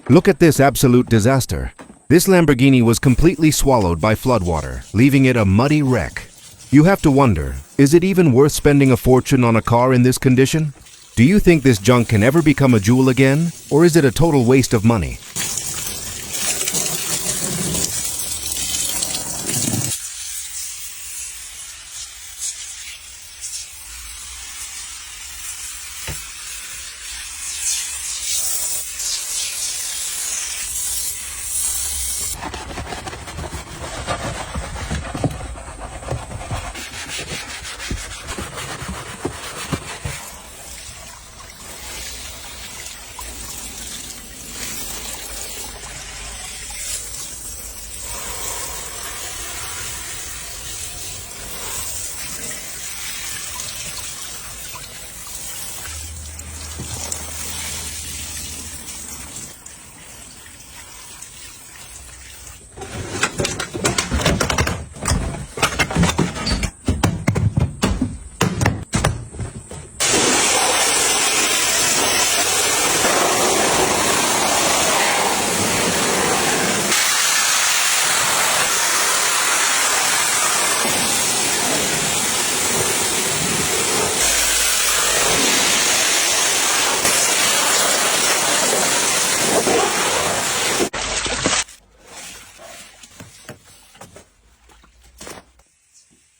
Look at this absolute disaster. This Lamborghini was completely swallowed by floodwater, leaving it a muddy wreck. You have to wonder, is it even worth spending a fortune on a car in this condition? Do you think this junk can ever become a jewel again, or is it a total waste of money?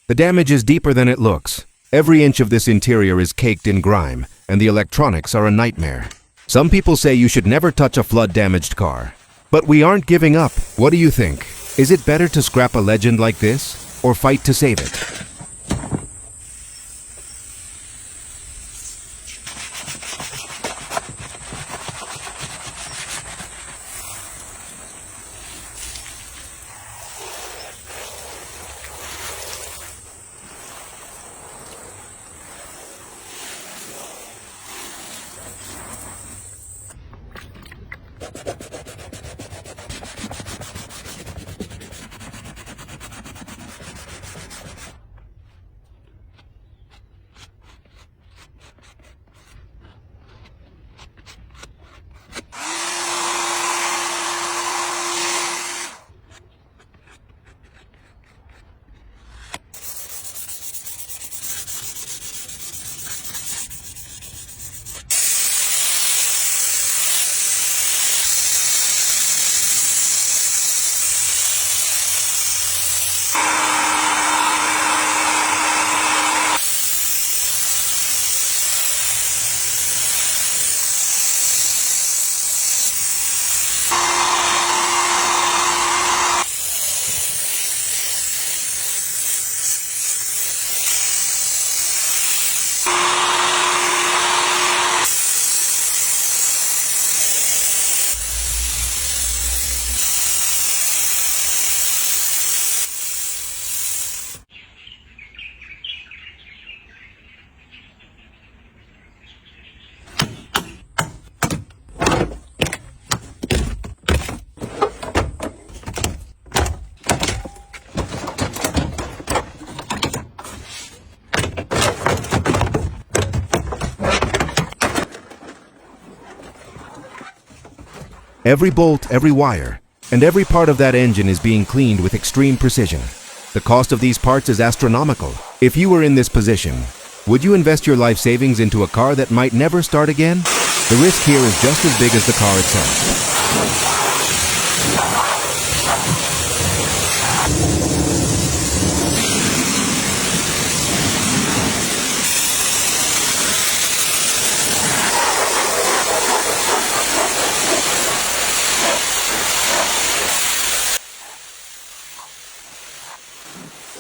The damage is deeper than it looks. Every inch of this interior is caked in grime, and the electronics are a nightmare. Some people say you should never touch a flood-damaged car. But we aren't giving up. What do you think? Is it better to scrap a legend like this, or fight to save it? Every bolt, every wire, and every part of that engine is being cleaned with extreme precision. The cost of these parts is astronomical. If you were in this position, would you invest your life savings into a car that might never start again? The risk here is just as big as the car itself.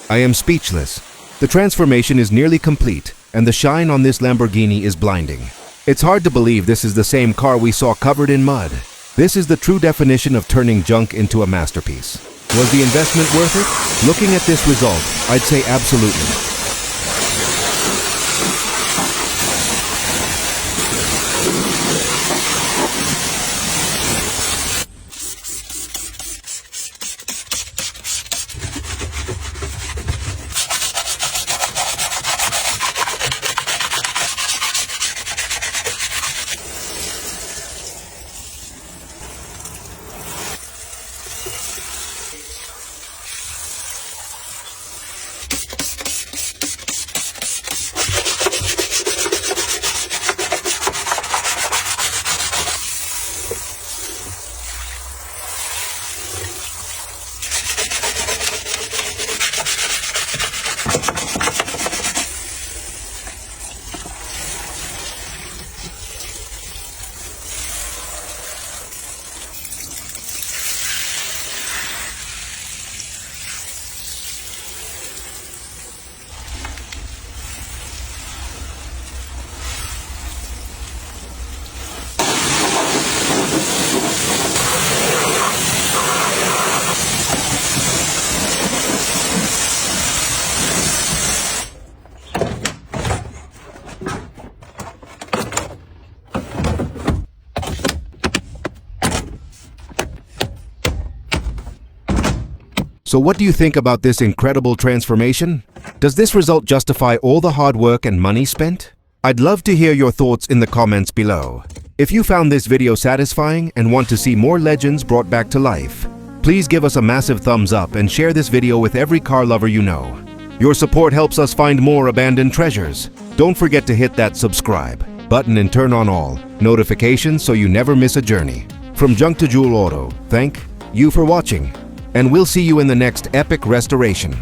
I am speechless. The transformation is nearly complete, and the shine on this Lamborghini is blinding. It's hard to believe this is the same car we saw covered in mud. This is the true definition of turning junk into a masterpiece. Was the investment worth it? Looking at this result, I'd say absolutely. So what do you think about this incredible transformation? Does this result justify all the hard work and money spent? I'd love to hear your thoughts in the comments below. If you found this video satisfying and want to see more legends brought back to life, please give us a massive thumbs up and share this video with every car lover you know. Your support helps us find more abandoned treasures. Don't forget to hit that subscribe button and turn on all notifications so you never miss a journey. From Junk to Jewel Auto, thank you for watching, and we'll see you in the next epic restoration.